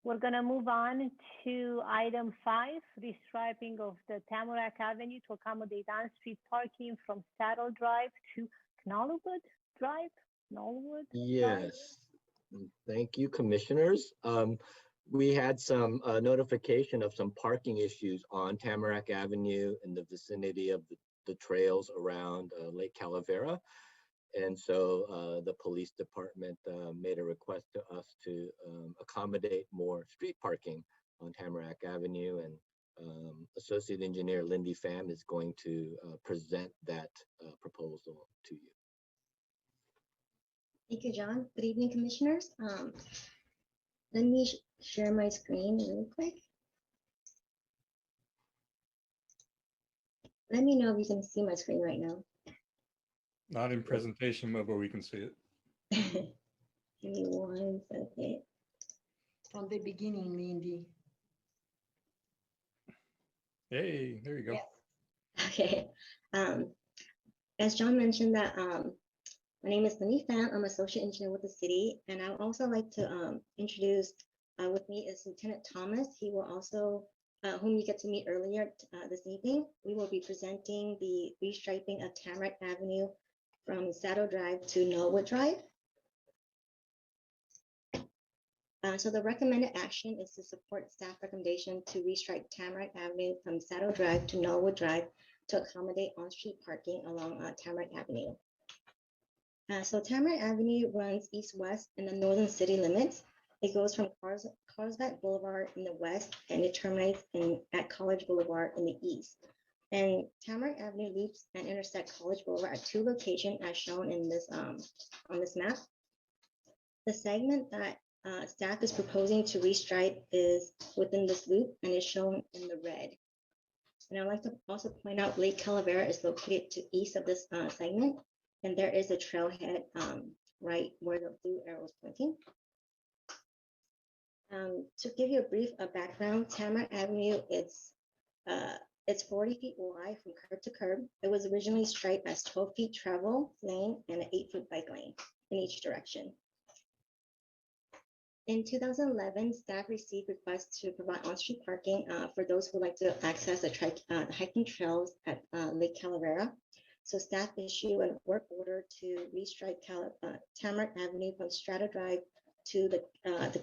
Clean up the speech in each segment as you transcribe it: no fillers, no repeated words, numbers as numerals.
We're going to move on to item 5, restriping of the Tamarack Avenue to accommodate on-street parking from Saddle Drive to Knollwood Drive. Knollwood Drive. Yes, thank you, commissioners. We had some notification of some parking issues on Tamarack Avenue in the vicinity of the trails around Lake Calavera. And so the police department made a request to us to accommodate more street parking on Tamarack Avenue. And Associate Engineer Lindy Pham is going to present that proposal to you. Thank you, John. Good evening, commissioners. Let me share my screen really quick. Let me know if you can see my screen right now. Not in presentation mode, but we can see it. Give me 1 second. From the beginning, Lindy. Hey, there you go. Yes. Okay. As John mentioned that my name is Lindy Pham. I'm associate engineer with the city, and I would also like to introduce with me is Lieutenant Thomas. He will also, whom you get to meet earlier this evening. We will be presenting the restriping of Tamarack Avenue from Saddle Drive to Knollwood Drive. So the recommended action is to support staff recommendation to restripe Tamarack Avenue from Saddle Drive to Knollwood Drive to accommodate on-street parking along Tamarack Avenue. So Tamarack Avenue runs east-west in the northern city limits. It goes from Carlsbad Boulevard in the west, and it terminates at College Boulevard in the east. And Tamarack Avenue loops and intersect College Boulevard at 2 locations as shown in this on this map. The segment that staff is proposing to restripe is within this loop and is shown in the red. And I'd like to also point out Lake Calavera is located to east of this segment, and there is a trailhead right where the blue arrow is pointing. To give you a brief background, Tamarack Avenue, it's 40 feet wide from curb to curb. It was originally striped as 12 feet travel lane and an 8-foot bike lane in each direction. In 2011, staff received requests to provide on-street parking for those who like to access the hiking trails at Lake Calavera. So staff issued a work order to restripe Tamarack Avenue from Strata Drive to the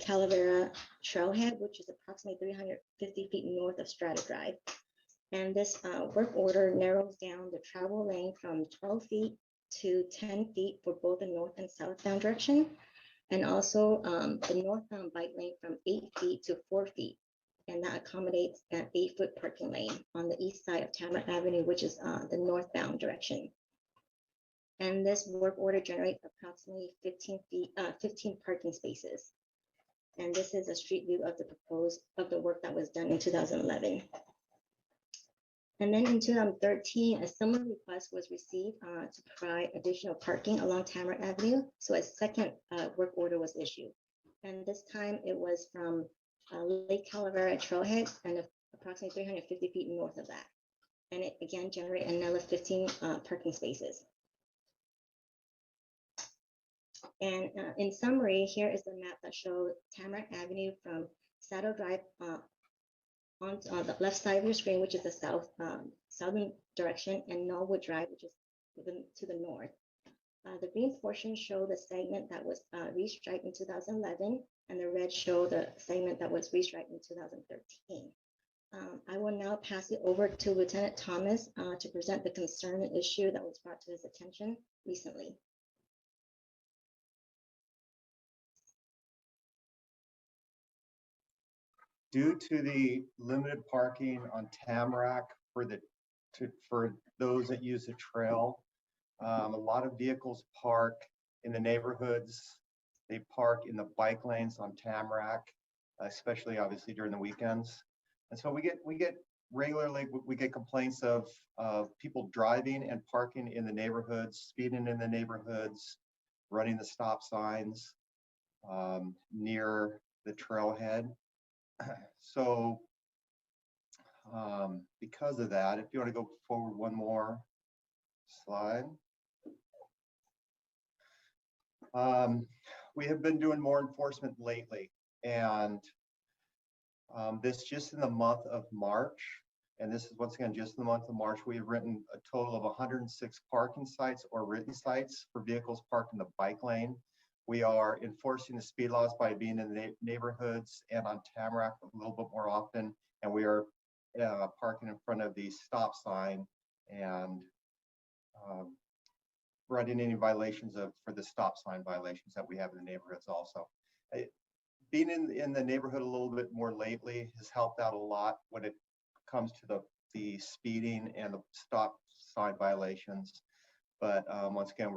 Calavera trailhead, which is approximately 350 feet north of Strata Drive. And this work order narrows down the travel lane from 12 feet to 10 feet for both the north and southbound direction, and also the northbound bike lane from 8 feet to 4 feet. And that accommodates an 8-foot parking lane on the east side of Tamarack Avenue, which is the northbound direction. And this work order generates approximately 15 parking spaces. And this is a street view of the work that was done in 2011. And then in 2013, a similar request was received to provide additional parking along Tamarack Avenue. So a second work order was issued. And this time it was from Lake Calavera trailhead and approximately 350 feet north of that. And it again generated another 15 parking spaces. And in summary, here is the map that shows Tamarack Avenue from Saddle Drive on the left side of your screen, which is the southern direction, and Knollwood Drive, which is to the north. The green portion show the segment that was restriped in 2011, and the red show the segment that was restriped in 2013. I will now pass it over to Lieutenant Thomas to present the concern and issue that was brought to his attention recently. Due to the limited parking on Tamarack for those that use the trail, a lot of vehicles park in the neighborhoods. They park in the bike lanes on Tamarack, especially obviously during the weekends. And so we get regularly complaints of people driving and parking in the neighborhoods, speeding in the neighborhoods, running the stop signs near the trailhead. So because of that, if you want to go forward one more slide. We have been doing more enforcement lately, and This just in the month of March, and this is once again just in the month of March, we have written a total of 106 parking sites or written sites for vehicles parked in the bike lane. We are enforcing the speed laws by being in the neighborhoods and on Tamarack a little bit more often, and we are parking in front of the stop sign and writing any violations for the stop sign violations that we have in the neighborhoods also. Being in the neighborhood a little bit more lately has helped out a lot when it comes to the speeding and the stop sign violations. But once again,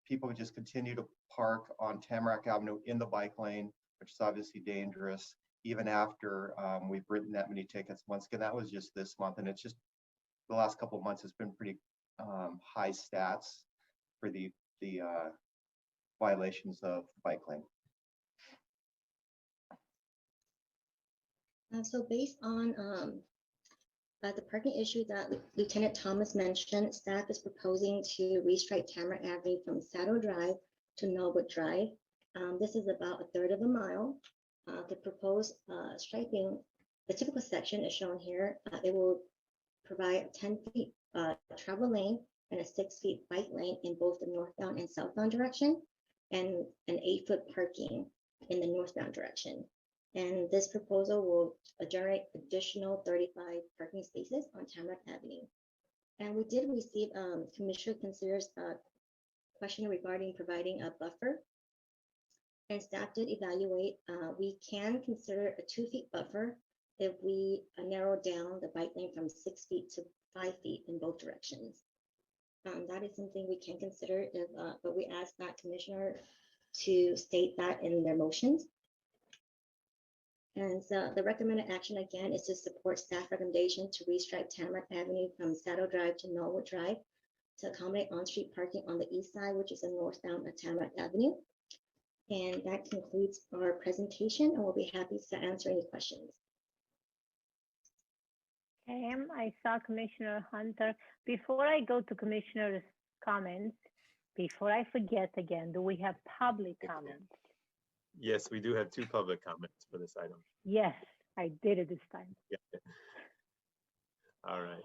people just continue to park on Tamarack Avenue in the bike lane, which is obviously dangerous, even after we've written that many tickets. Once again, that was just this month, and it's just the last couple of months has been pretty high stats for the violations of bike lane. So based on the parking issue that Lieutenant Thomas mentioned, staff is proposing to restripe Tamarack Avenue from Saddle Drive to Knollwood Drive. This is about a third of a mile. The proposed striping, the typical section is shown here. It will provide a 10 feet travel lane and a 6 feet bike lane in both the northbound and southbound direction, and an 8-foot parking in the northbound direction. And this proposal will generate additional 35 parking spaces on Tamarack Avenue. And we did receive Commissioner Consider's question regarding providing a buffer. And staff did evaluate, we can consider a 2 feet buffer if we narrow down the bike lane from 6 feet to 5 feet in both directions. That is something we can consider, but we ask that commissioner to state that in their motions. And so the recommended action again is to support staff recommendation to restripe Tamarack Avenue from Saddle Drive to Knollwood Drive to accommodate on-street parking on the east side, which is the northbound of Tamarack Avenue. And that concludes our presentation, and we'll be happy to answer any questions. Okay, I saw Commissioner Hunter. Before I go to Commissioner's comments, before I forget again, do we have public comments? Yes, we do have 2 public comments for this item. Yes, I did it this time. Yeah. All right.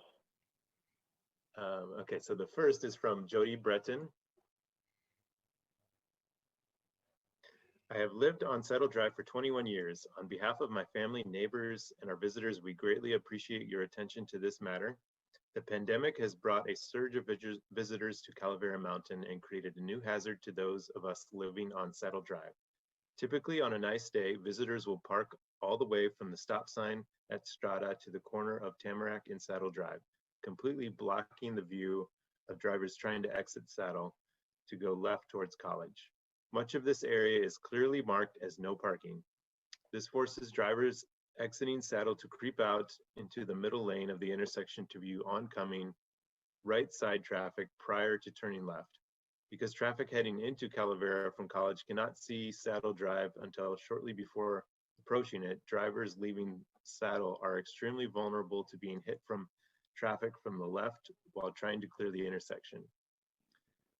Okay, so the first is from Jody Breton. I have lived on Saddle Drive for 21 years. On behalf of my family, neighbors, and our visitors, we greatly appreciate your attention to this matter. The pandemic has brought a surge of visitors to Calavera Mountain and created a new hazard to those of us living on Saddle Drive. Typically on a nice day, visitors will park all the way from the stop sign at Strata to the corner of Tamarack and Saddle Drive, completely blocking the view of drivers trying to exit Saddle to go left towards College. Much of this area is clearly marked as no parking. This forces drivers exiting Saddle to creep out into the middle lane of the intersection to view oncoming right side traffic prior to turning left. Because traffic heading into Calavera from College cannot see Saddle Drive until shortly before approaching it, drivers leaving Saddle are extremely vulnerable to being hit from traffic from the left while trying to clear the intersection.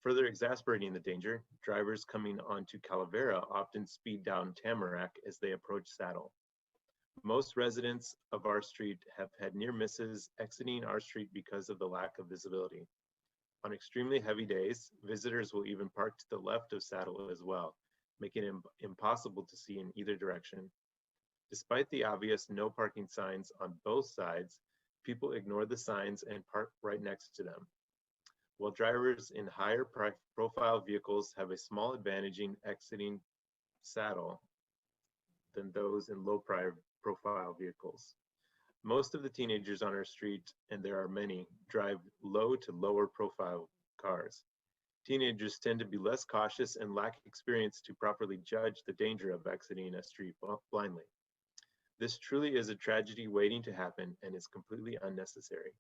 Further exasperating the danger, drivers coming onto Calavera often speed down Tamarack as they approach Saddle. Most residents of our street have had near misses exiting our street because of the lack of visibility. On extremely heavy days, visitors will even park to the left of Saddle as well, making it impossible to see in either direction. Despite the obvious no parking signs on both sides, people ignore the signs and park right next to them. While drivers in higher profile vehicles have a small advantage in exiting Saddle than those in low profile vehicles. Most of the teenagers on our street, and there are many, drive low to lower profile cars. Teenagers tend to be less cautious and lack experience to properly judge the danger of exiting a street blindly. This truly is a tragedy waiting to happen and is completely unnecessary.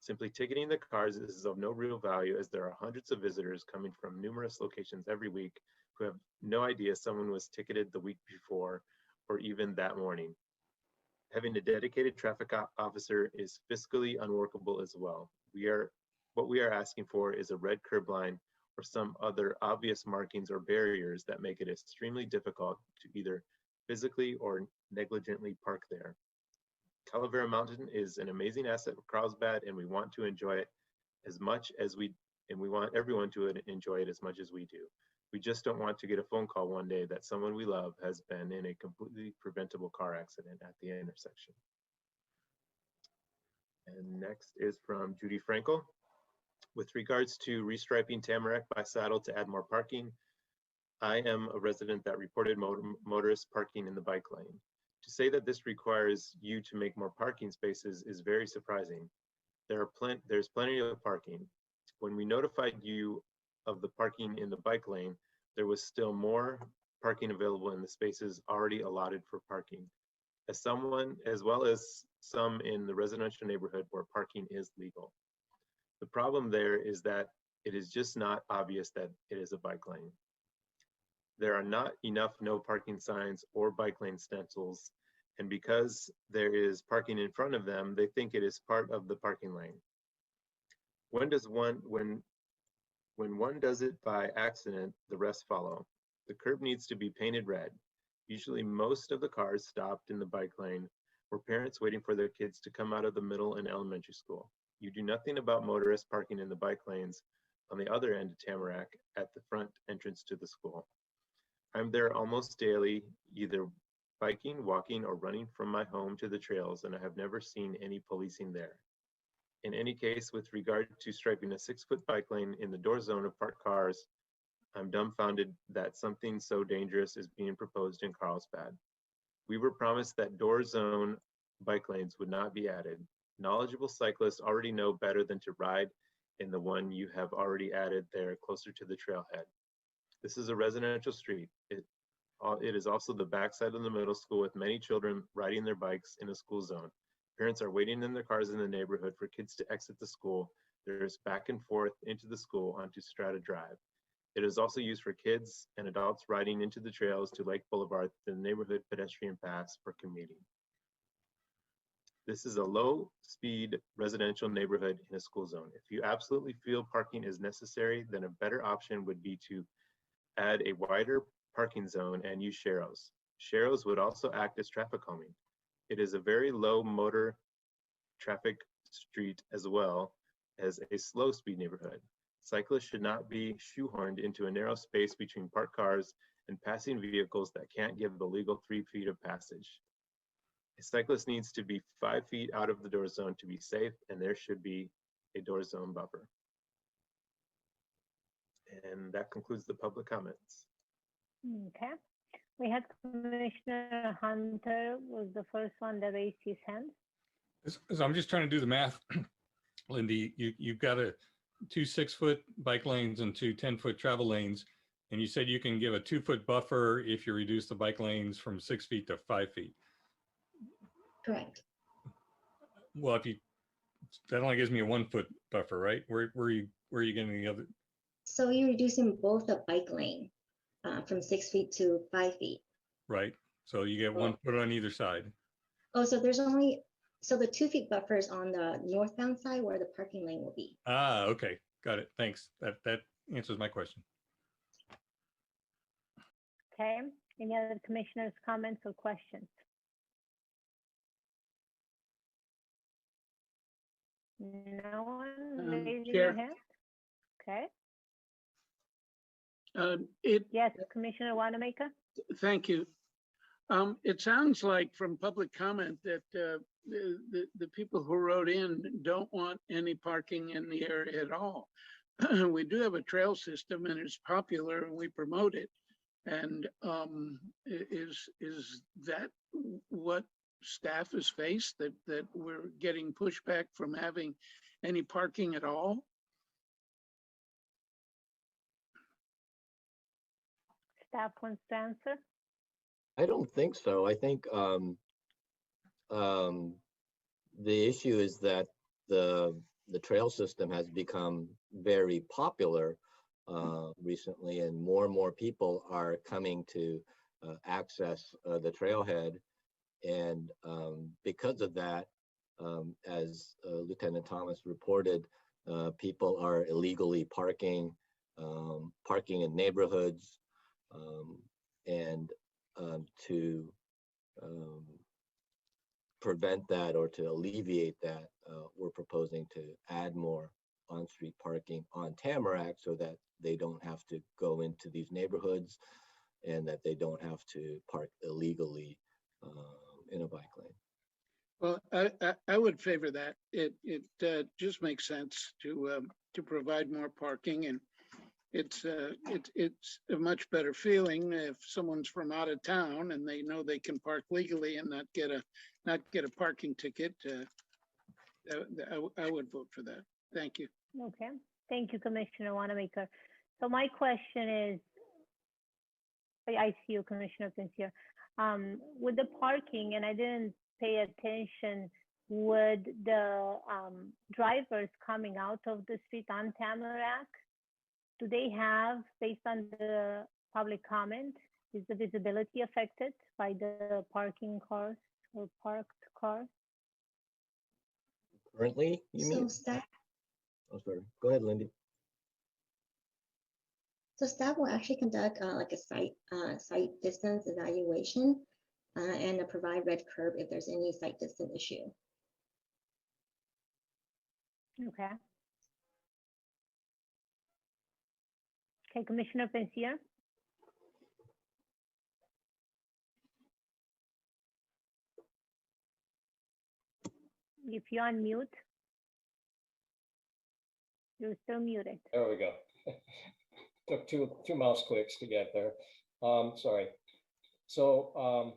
Simply ticketing the cars is of no real value, as there are hundreds of visitors coming from numerous locations every week who have no idea someone was ticketed the week before or even that morning. Having a dedicated traffic officer is fiscally unworkable as well. What we are asking for is a red curb line or some other obvious markings or barriers that make it extremely difficult to either physically or negligently park there. Calavera Mountain is an amazing asset for Carlsbad, and we want to enjoy it as much as we want everyone to enjoy it as much as we do. We just don't want to get a phone call one day that someone we love has been in a completely preventable car accident at the intersection. And next is from Judy Frankel. With regards to restriping Tamarack by Saddle to add more parking, I am a resident that reported motorists parking in the bike lane. To say that this requires you to make more parking spaces is very surprising. There's plenty of parking. When we notified you of the parking in the bike lane, there was still more parking available in the spaces already allotted for parking. As well as some in the residential neighborhood where parking is legal. The problem there is that it is just not obvious that it is a bike lane. There are not enough no parking signs or bike lane stencils, and because there is parking in front of them, they think it is part of the parking lane. When one does it by accident, the rest follow. The curb needs to be painted red. Usually most of the cars stopped in the bike lane were parents waiting for their kids to come out of the middle and elementary school. You do nothing about motorists parking in the bike lanes on the other end of Tamarack at the front entrance to the school. I'm there almost daily, either biking, walking, or running from my home to the trails, and I have never seen any policing there. In any case, with regard to striping a 6-foot bike lane in the door zone of parked cars, I'm dumbfounded that something so dangerous is being proposed in Carlsbad. We were promised that door zone bike lanes would not be added. Knowledgeable cyclists already know better than to ride in the one you have already added there closer to the trailhead. This is a residential street. It is also the backside of the middle school with many children riding their bikes in a school zone. Parents are waiting in their cars in the neighborhood for kids to exit the school. There's back and forth into the school onto Strata Drive. It is also used for kids and adults riding into the trails to Lake Boulevard, the neighborhood pedestrian paths for commuting. This is a low-speed residential neighborhood in a school zone. If you absolutely feel parking is necessary, then a better option would be to add a wider parking zone and use sharrows. Sharrows would also act as traffic calming. It is a very low motor traffic street as well as a slow speed neighborhood. Cyclists should not be shoehorned into a narrow space between parked cars and passing vehicles that can't give the legal 3 feet of passage. A cyclist needs to be 5 feet out of the door zone to be safe, and there should be a door zone buffer. And that concludes the public comments. Okay. We had Commissioner Hunter was the first one that raised his hand. So I'm just trying to do the math. Lindy, you've got two 6-foot bike lanes and two 10-foot travel lanes. And you said you can give a 2-foot buffer if you reduce the bike lanes from 6 feet to 5 feet. Correct. Well, that only gives me a 1-foot buffer, right? Where are you getting the other? So you're reducing both the bike lane from 6 feet to 5 feet. Right. So you get 1 foot on either side. Oh, so the 2 feet buffer is on the northbound side where the parking lane will be. Ah, okay. Got it. Thanks. That answers my question. Okay. Any other commissioners' comments or questions? No one raising Chair. their hand? Okay. It, Yes, Commissioner Wanamaker? thank you. It sounds like from public comment that the people who wrote in don't want any parking in the area at all. We do have a trail system and it's popular and we promote it. And is that what staff has faced, that we're getting pushback from having any parking at all? Staff wants to answer? I don't think so. I think the issue is that the trail system has become very popular recently, and more people are coming to access the trailhead. And because of that, as Lieutenant Thomas reported, people are illegally parking in neighborhoods, and to prevent that or to alleviate that, we're proposing to add more on-street parking on Tamarack so that they don't have to go into these neighborhoods and that they don't have to park illegally in a bike lane. Well, I would favor that. It just makes sense to provide more parking, and it's a much better feeling if someone's from out of town and they know they can park legally and not get a parking ticket. I would vote for that. Thank you. Okay, thank you, Commissioner Wanamaker. So my question is, I see you, Commissioner Pincier. With the parking, and I didn't pay attention, would the drivers coming out of the street on Tamarack, do they have, based on the public comment, is the visibility affected by the parking cars or parked cars? Currently, you mean? So staff, Oh, sorry. Go ahead, Lindy. so staff will actually conduct like a site distance evaluation and provide red curb if there's any site distance issue. Okay. Okay, Commissioner Pincier. If you're on mute, you're still muted. There we go. Took two mouse clicks to get there. Sorry. So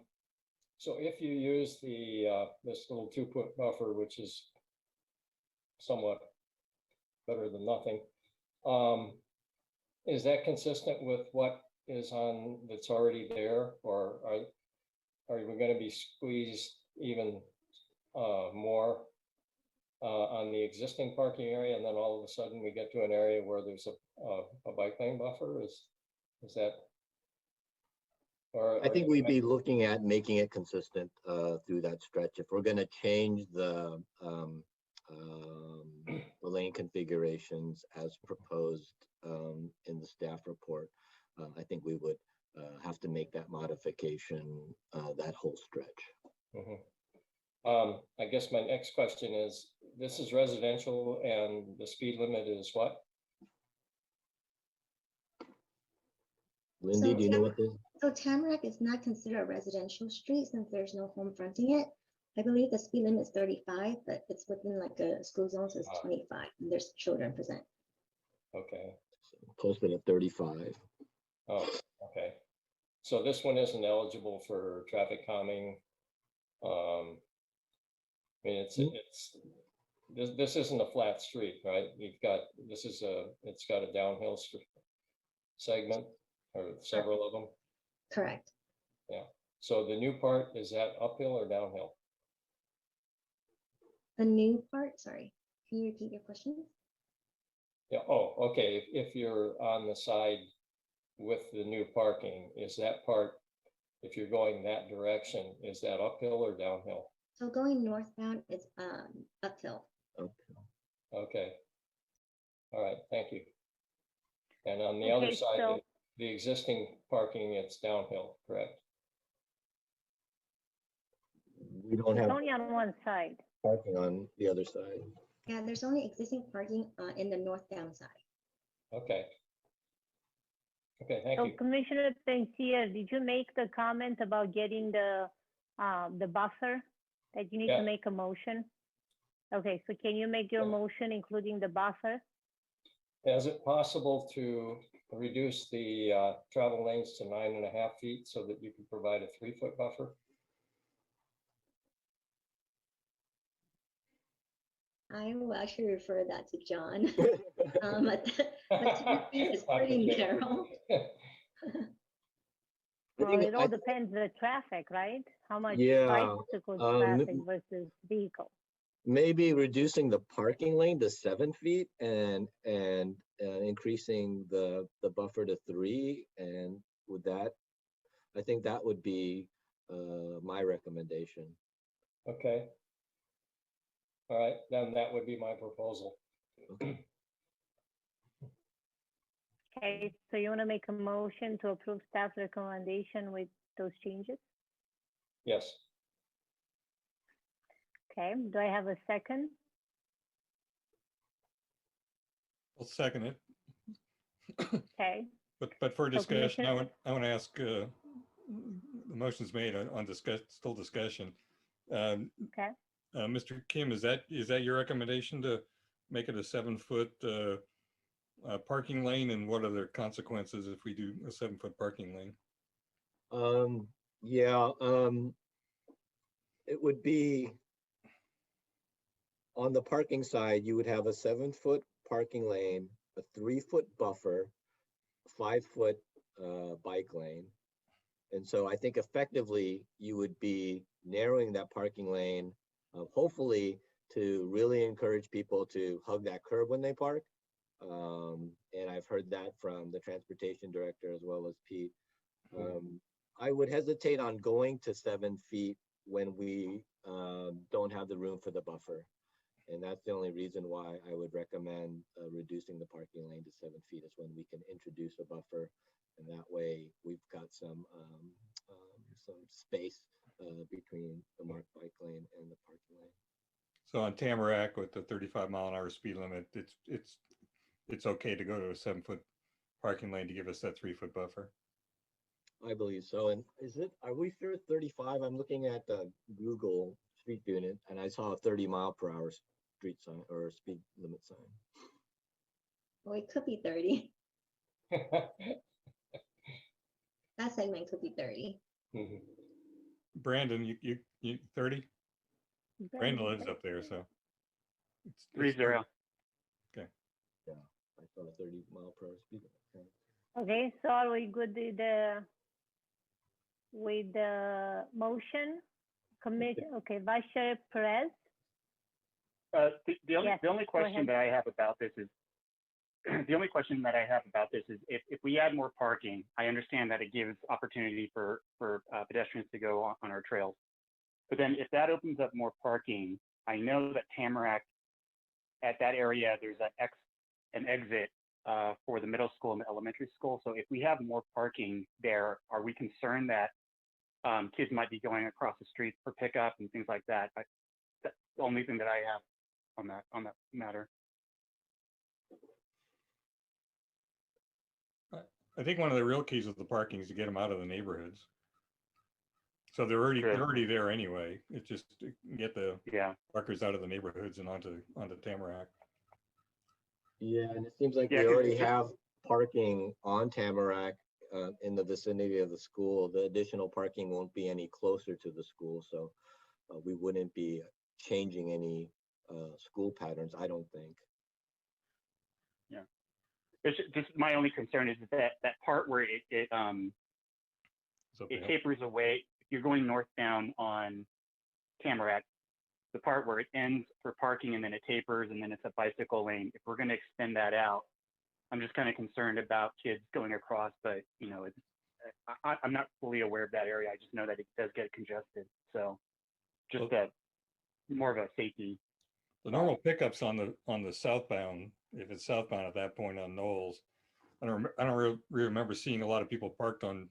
if you use this little 2-foot buffer, which is somewhat better than nothing, is that consistent with what is that's already there, or are we going to be squeezed even more on the existing parking area, and then all of a sudden we get to an area where there's a bike lane buffer? Is that? Or I think we'd be looking at making it consistent through that stretch. If we're going to change the lane configurations as proposed in the staff report, I think we would have to make that modification that whole stretch. I guess my next question is, this is residential and the speed limit is what? Lindy, do you know what this? So Tamarack is not considered a residential street since there's no home fronting it. I believe the speed limit is 35, but it's within like a school zone, so it's 25, and there's children present. Okay. Posted at 35. Oh, okay. So this one isn't eligible for traffic calming. I mean, this isn't a flat street, right? It's got a downhill segment or several of them. Correct. Yeah. So the new part, is that uphill or downhill? The new part, sorry, can you repeat your question? Yeah. Oh, okay. If you're on the side with the new parking, is that part, if you're going that direction, is that uphill or downhill? So going northbound is uphill. Okay. All right. Thank you. And on the other side, so the existing parking, it's downhill, correct? We don't it's have only on one side. parking on the other side. Yeah, there's only existing parking in the northbound side. Okay. Okay, thank So you. Commissioner Pincier, did you make the comment about getting the buffer, that you need Yeah. to make a motion? Okay, so can you make your Yeah. motion including the buffer? Is it possible to reduce the travel lanes to 9.5 feet so that you can provide a 3-foot buffer? I will actually refer that to John. But 10 feet is pretty narrow. Well, it all depends on the traffic, right? How much Yeah, bicycle traffic versus vehicle. maybe reducing the parking lane to 7 feet and increasing the buffer to 3. And with that, I think that would be my recommendation. Okay. All right, then that would be my proposal. Okay, so you want to make a motion to approve staff recommendation with those changes? Yes. Okay, do I have a second? I'll second it. Okay, But for discussion, Commissioner- I want to ask, the motion's made on still discussion. okay. Mr. Kim, is that your recommendation to make it a 7-foot parking lane? And what are the consequences if we do a 7-foot parking lane? Yeah, it would be on the parking side, you would have a 7-foot parking lane, a 3-foot buffer, 5-foot bike lane. And so I think effectively you would be narrowing that parking lane, hopefully to really encourage people to hug that curb when they park. And I've heard that from the transportation director as well as Pete. I would hesitate on going to 7 feet when we don't have the room for the buffer. And that's the only reason why I would recommend reducing the parking lane to 7 feet is when we can introduce a buffer. And that way we've got some space between the marked bike lane and the parking lane. So on Tamarack with the 35-mile-an-hour speed limit, it's okay to go to a 7-foot parking lane to give us that 3-foot buffer? I believe so. And are we sure it's 35? I'm looking at the Google Street Unit and I saw a 30-mile-per-hour street sign or speed limit sign. Well, it could be 30. That segment could be 30. Mhm. Brandon, you 30? Brandon lives up there, so. It's 30. Yeah, I saw a 30-mile-per-hour speed limit. Okay, so are we good with the motion? Commission, okay, Vice Chair Perez? The only Yes, the only go question ahead. that I have about this is if we add more parking, I understand that it gives opportunity for pedestrians to go on our trails. But then if that opens up more parking, I know that Tamarack, at that area, there's an exit for the middle school and the elementary school. So if we have more parking there, are we concerned that kids might be going across the street for pickup and things like that? That's the only thing that I have on that matter. I think one of the real keys with the parking is to get them out of the neighborhoods. So they're already there anyway. It's just to get the parkers out of the neighborhoods and onto Tamarack. Yeah, and it seems like Yeah, we 'cause already it's- have parking on Tamarack in the vicinity of the school. The additional parking won't be any closer to the school, so we wouldn't be changing any school patterns, I don't think. Yeah. It's just my only concern is that part where it tapers away. If you're going northbound on Tamarack, the part where it ends for parking and then it tapers and then it's a bicycle lane. If we're going to extend that out, I'm just kind of concerned about kids going across, but you know, I'm not fully aware of that area. I just know that it does get congested. So just more of a safety. The normal pickups on the southbound, if it's southbound at that point on Knowles, I don't remember seeing a lot of people parked on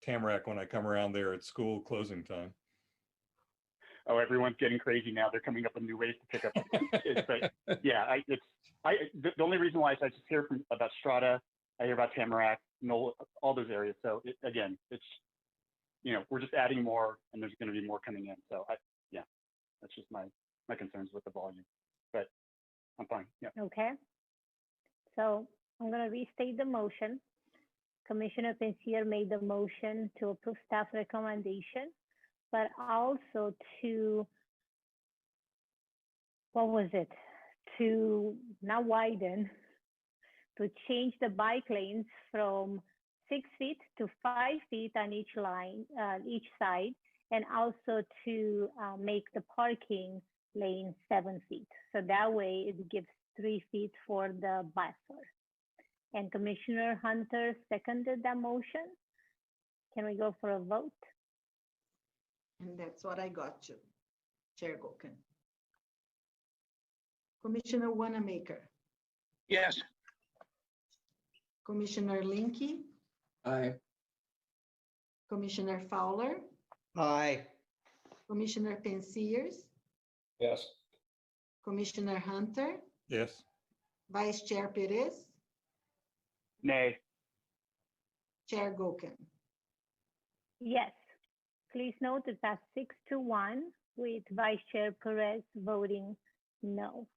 Tamarack when I come around there at school closing time. Oh, everyone's getting crazy now. They're coming up with new ways to pick up kids. But yeah, the only reason why is I just hear about Strata, I hear about Tamarack, Knoll, all those areas. So again, it's, you know, we're just adding more and there's going to be more coming in. So that's just my concerns with the volume, but I'm fine. Yeah. Okay. So I'm going to restate the motion. Commissioner Pensier made the motion to approve staff recommendation, but also to, what was it? To not widen, to change the bike lanes from 6 feet to 5 feet on each line, each side, and also to make the parking lane 7 feet. So that way it gives 3 feet for the buffer. And Commissioner Hunter seconded that motion. Can we go for a vote? And that's what I got you, Chair Gokin. Commissioner Wanamaker, Yes. Commissioner Linky, Aye. Commissioner Fowler, Aye. Commissioner Pensiers, Yes. Commissioner Hunter, Yes. Vice Chair Perez, Nay. Chair Goken. Yes. Please note that that's 6-1 with Vice Chair Perez voting no.